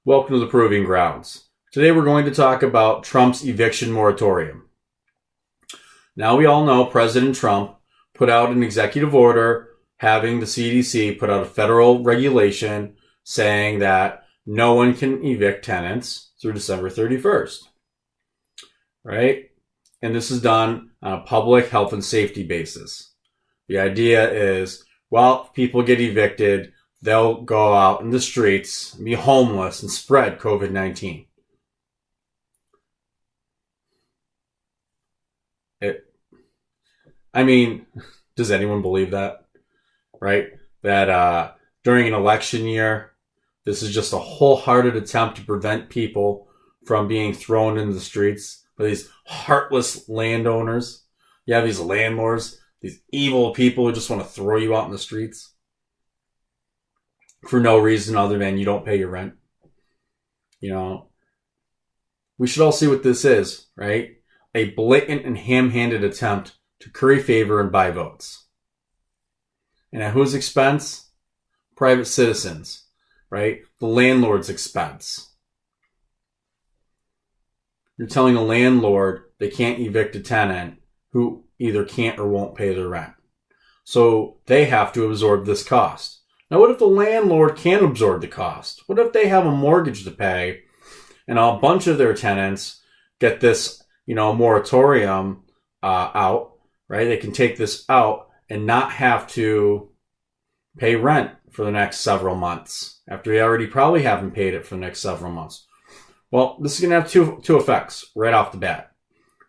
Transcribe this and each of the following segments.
Welcome to the Proving Grounds. Today we're going to talk about Trump's eviction moratorium. Now we all know President Trump put out an executive order having the CDC put out a federal regulation saying that no one can evict tenants through December 31st. Right? And this is done on a public health and safety basis. The idea is, well, if people get evicted, they'll go out in the streets, be homeless, and spread COVID-19. Does anyone believe that? Right? That during an election year, this is just a wholehearted attempt to prevent people from being thrown into the streets by these heartless landowners. You have these landlords, these evil people who just want to throw you out in the streets for no reason other than you don't pay your rent. You know, we should all see what this is, right? A blatant and ham-handed attempt to curry favor and buy votes. And at whose expense? Private citizens, right? The landlord's expense. You're telling a landlord they can't evict a tenant who either can't or won't pay their rent. So they have to absorb this cost. Now, what if the landlord can't absorb the cost? What if they have a mortgage to pay and a bunch of their tenants get this, moratorium out, right? They can take this out and not have to pay rent for the next several months after they already probably haven't paid it for the next several months. Well, this is going to have two effects right off the bat.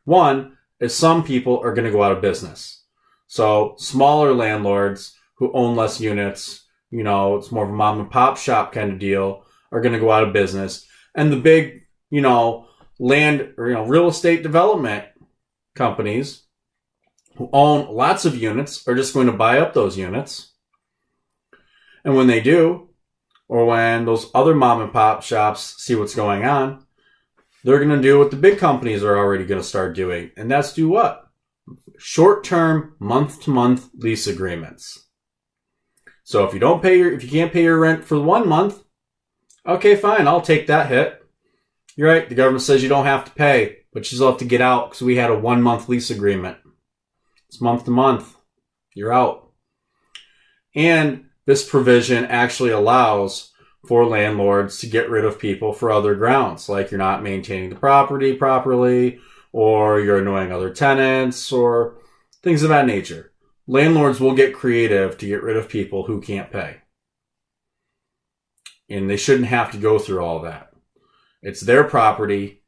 One is some people are going to go out of business. So smaller landlords who own less units, it's more of a mom and pop shop kind of deal, are going to go out of business. And the big, land or, real estate development companies who own lots of units are just going to buy up those units. And when they do, or when those other mom and pop shops see what's going on, they're going to do what the big companies are already going to start doing. And that's do what? Short-term, month-to-month lease agreements. So if you can't pay your rent for 1 month, okay, fine, I'll take that hit. You're right, the government says you don't have to pay, but you still have to get out because we had a 1 month lease agreement. It's month to month. You're out. And this provision actually allows for landlords to get rid of people for other grounds, like you're not maintaining the property properly, or you're annoying other tenants, or things of that nature. Landlords will get creative to get rid of people who can't pay. And they shouldn't have to go through all that. It's their property.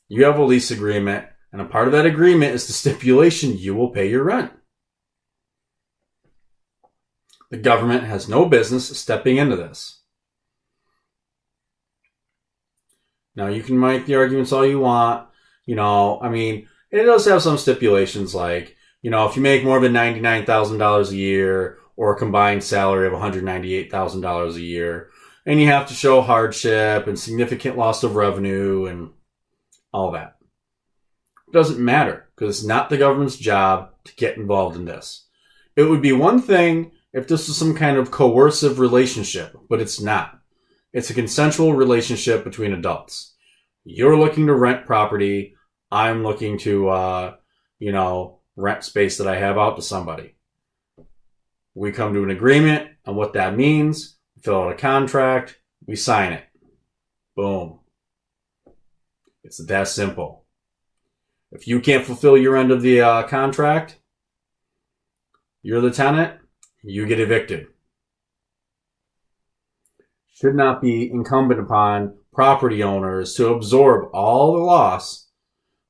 You have a lease agreement, and a part of that agreement is the stipulation you will pay your rent. The government has no business stepping into this. Now, you can make the arguments all you want. It does have some stipulations like, if you make more than $99,000 a year or a combined salary of $198,000 a year, and you have to show hardship and significant loss of revenue and all that. It doesn't matter because it's not the government's job to get involved in this. It would be one thing if this was some kind of coercive relationship, but it's not. It's a consensual relationship between adults. You're looking to rent property. I'm looking to, rent space that I have out to somebody. We come to an agreement on what that means, fill out a contract, we sign it. Boom. It's that simple. If you can't fulfill your end of the contract, you're the tenant, you get evicted. Should not be incumbent upon property owners to absorb all the loss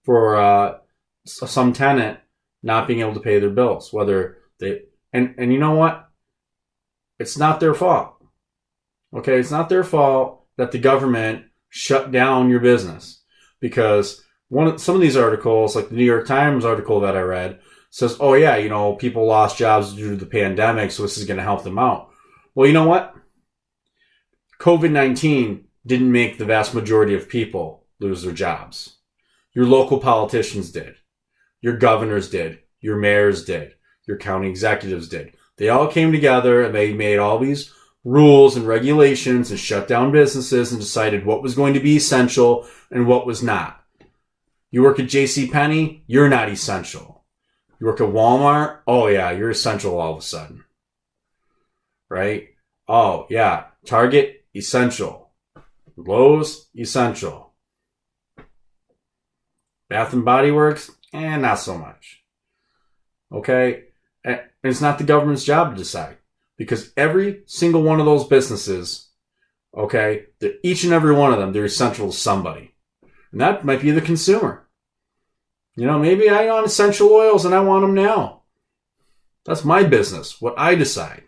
for some tenant not being able to pay their bills, whether they, and you know what? It's not their fault. Okay, it's not their fault that the government shut down your business because some of these articles, like the New York Times article that I read, says, oh yeah, people lost jobs due to the pandemic, so this is going to help them out. Well, you know what? COVID-19 didn't make the vast majority of people lose their jobs. Your local politicians did. Your governors did. Your mayors did. Your county executives did. They all came together and they made all these rules and regulations and shut down businesses and decided what was going to be essential and what was not. You work at JCPenney, you're not essential. You work at Walmart, oh yeah, you're essential all of a sudden. Right? Oh yeah, Target, essential. Lowe's, essential. Bath and Body Works, not so much. Okay? And it's not the government's job to decide. Because every single one of those businesses, okay, each and every one of them, they're essential to somebody. And that might be the consumer. You know, maybe I want essential oils and I want them now. That's my business, what I decide.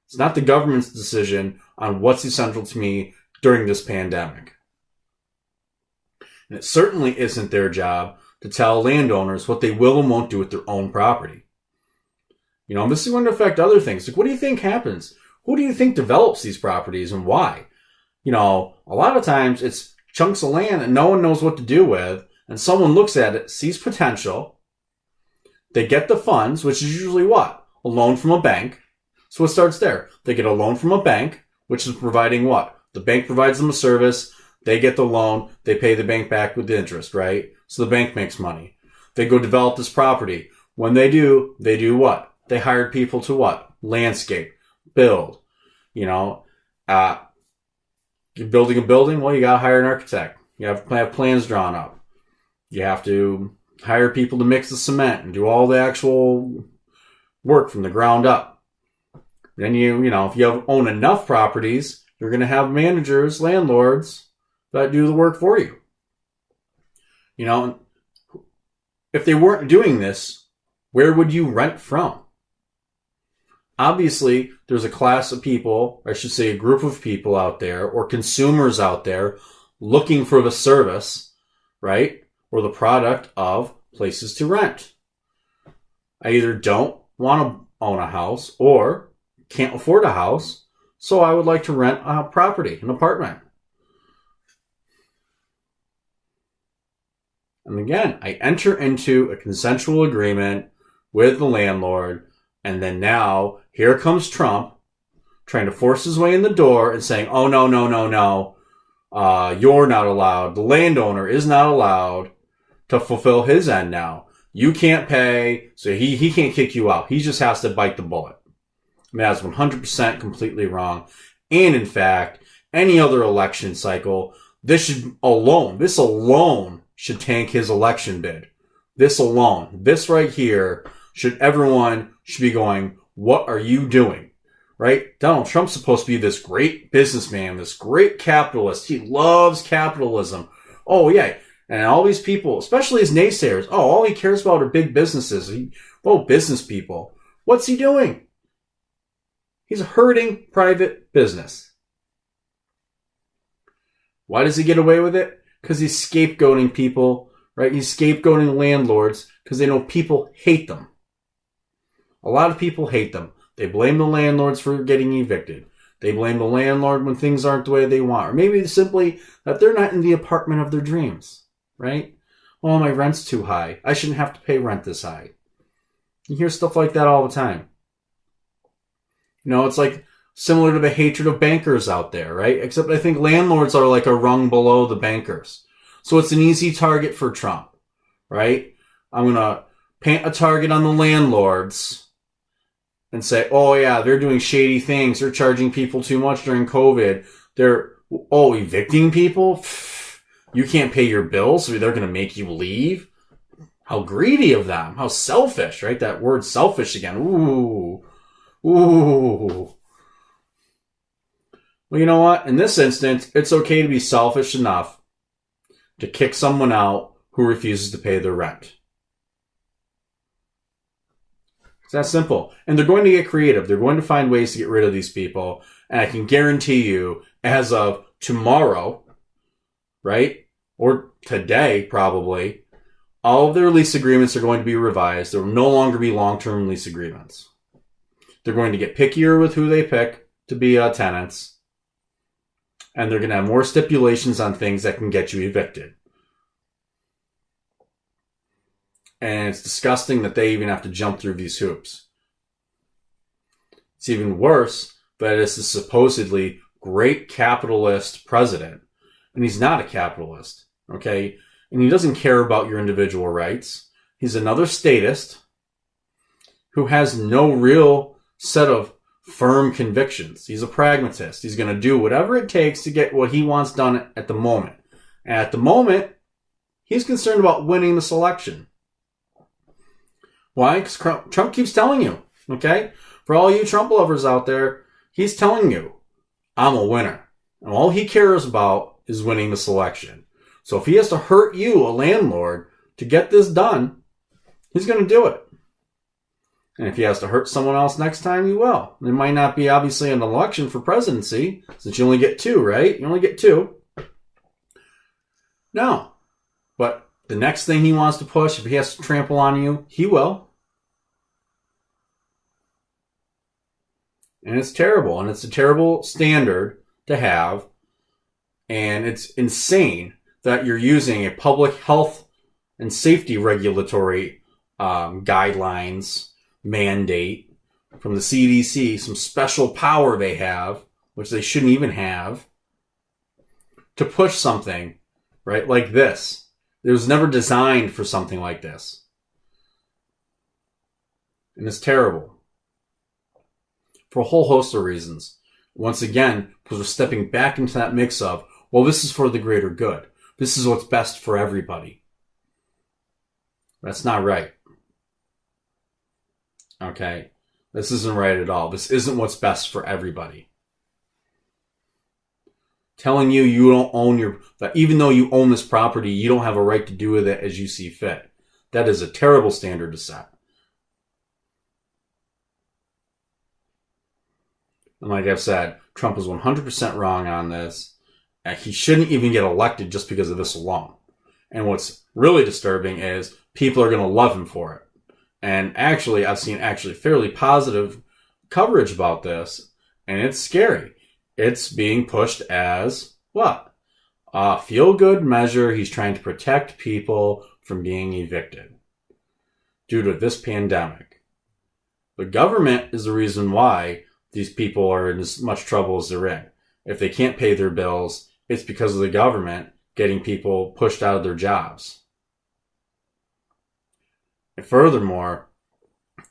It's not the government's decision on what's essential to me during this pandemic. And it certainly isn't their job to tell landowners what they will and won't do with their own property. You know, this is going to affect other things. Like, what do you think happens? Who do you think develops these properties and why? You know, a lot of times it's chunks of land that no one knows what to do with, and someone looks at it, sees potential, they get the funds, which is usually what? A loan from a bank. So it starts there. They get a loan from a bank, which is providing what? The bank provides them a service, they get the loan, they pay the bank back with interest, right? So the bank makes money. They go develop this property. When they do what? They hired people to what? Landscape, build. You know, you're building a building, well, you got to hire an architect. You have to have plans drawn up. You have to hire people to mix the cement and do all the actual work from the ground up. Then you know, if you own enough properties, you're going to have managers, landlords that do the work for you. You know, if they weren't doing this, where would you rent from? Obviously, there's a class of people, or I should say a group of people out there, or consumers out there, looking for the service, right? Or the product of places to rent. I either don't want to own a house or can't afford a house, so I would like to rent a property, an apartment. And again, I enter into a consensual agreement with the landlord, and then now, here comes Trump trying to force his way in the door and saying, oh, no, you're not allowed. The landowner is not allowed to fulfill his end now. You can't pay, so he can't kick you out. He just has to bite the bullet. I mean, that's 100% completely wrong. And in fact, any other election cycle, this alone should tank his election bid. This right here, everyone should be going, what are you doing? Right? Donald Trump's supposed to be this great businessman, this great capitalist. He loves capitalism. Oh, yeah. And all these people, especially his naysayers, all he cares about are big businesses. Business people. What's he doing? He's hurting private business. Why does he get away with it? Because he's scapegoating people, right? He's scapegoating landlords because they know people hate them. A lot of people hate them. They blame the landlords for getting evicted. They blame the landlord when things aren't the way they want. Or maybe simply that they're not in the apartment of their dreams, right? Oh, my rent's too high. I shouldn't have to pay rent this high. You hear stuff like that all the time. You know, it's like similar to the hatred of bankers out there, right? Except I think landlords are like a rung below the bankers. So it's an easy target for Trump, right? I'm going to paint a target on the landlords and say, oh yeah, they're doing shady things. They're charging people too much during COVID. They're, evicting people? You can't pay your bills, so they're going to make you leave? How greedy of them. How selfish, right? That word selfish again. Ooh. Well, you know what? In this instance, it's okay to be selfish enough to kick someone out who refuses to pay their rent. It's that simple. And they're going to get creative. They're going to find ways to get rid of these people. And I can guarantee you, as of tomorrow, right? Or today, probably, all of their lease agreements are going to be revised. There will no longer be long-term lease agreements. They're going to get pickier with who they pick to be tenants. And they're going to have more stipulations on things that can get you evicted. And it's disgusting that they even have to jump through these hoops. It's even worse that is a supposedly great capitalist president. And he's not a capitalist, okay? And he doesn't care about your individual rights. He's another statist who has no real set of firm convictions. He's a pragmatist. He's going to do whatever it takes to get what he wants done at the moment. And at the moment, he's concerned about winning this election. Why? Because Trump keeps telling you, okay? For all you Trump lovers out there, he's telling you, I'm a winner. And all he cares about is winning this election. So if he has to hurt you, a landlord, to get this done, he's going to do it. And if he has to hurt someone else next time, he will. It might not be obviously an election for presidency, since you only get 2, right? You only get 2. No. But the next thing he wants to push, if he has to trample on you, he will. And it's terrible. And it's a terrible standard to have. And it's insane that you're using a public health and safety regulatory guidelines mandate from the CDC, some special power they have, which they shouldn't even have, to push something, right, like this. It was never designed for something like this. And it's terrible. For a whole host of reasons. Once again, because we're stepping back into that mix of, well, this is for the greater good. This is what's best for everybody. That's not right. Okay? This isn't right at all. This isn't what's best for everybody. Telling you you don't own that even though you own this property, you don't have a right to do with it as you see fit. That is a terrible standard to set. And like I've said, Trump is 100% wrong on this. He shouldn't even get elected just because of this alone. And what's really disturbing is people are going to love him for it. And actually, I've seen fairly positive coverage about this. And it's scary. It's being pushed as what? A feel-good measure. He's trying to protect people from being evicted due to this pandemic. The government is the reason why these people are in as much trouble as they're in. If they can't pay their bills, it's because of the government getting people pushed out of their jobs. And furthermore,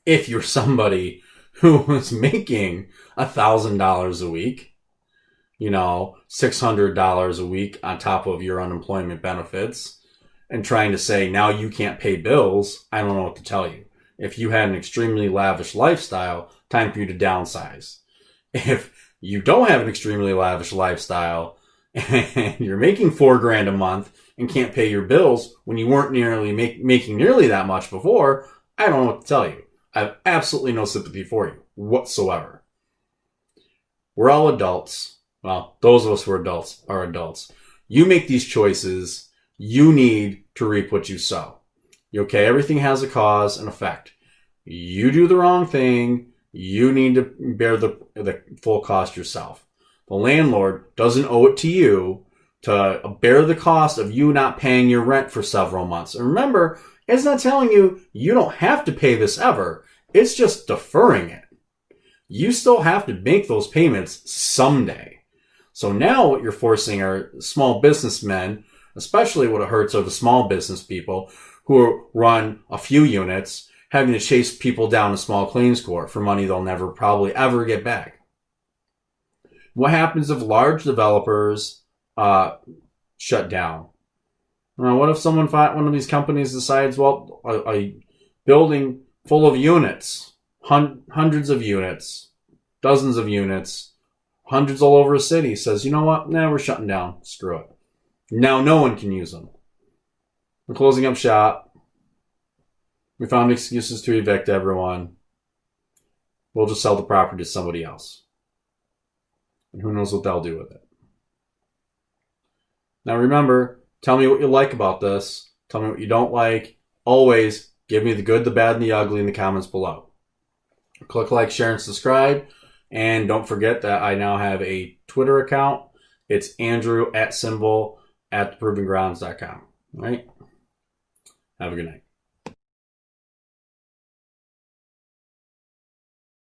if you're somebody who is making $1,000 a week, $600 a week on top of your unemployment benefits, and trying to say, now you can't pay bills, I don't know what to tell you. If you had an extremely lavish lifestyle, time for you to downsize. If you don't have an extremely lavish lifestyle and you're making $4,000 a month and can't pay your bills when you weren't nearly making nearly that much before, I don't know what to tell you. I have absolutely no sympathy for you whatsoever. We're all adults. Well, those of us who are adults. You make these choices. You need to reap what you sow. Okay? Everything has a cause and effect. You do the wrong thing, you need to bear the full cost yourself. The landlord doesn't owe it to you to bear the cost of you not paying your rent for several months. And remember, it's not telling you you don't have to pay this ever. It's just deferring it. You still have to make those payments someday. So now what you're forcing are small businessmen, especially what it hurts are the small business people who run a few units, having to chase people down a small claims court for money they'll never probably ever get back. What happens if large developers shut down? What if one of these companies decides, well, a building full of units, hundreds of units, dozens of units, hundreds all over a city, says, you know what? Nah, we're shutting down. Screw it. Now no one can use them. We're closing up shop. We found excuses to evict everyone. We'll just sell the property to somebody else. And who knows what they'll do with it. Now remember, tell me what you like about this. Tell me what you don't like. Always give me the good, the bad, and the ugly in the comments below. Click like, share, and subscribe. And don't forget that I now have a Twitter account. It's Andrew @ @theprovinggrounds.com. All right? Have a good night.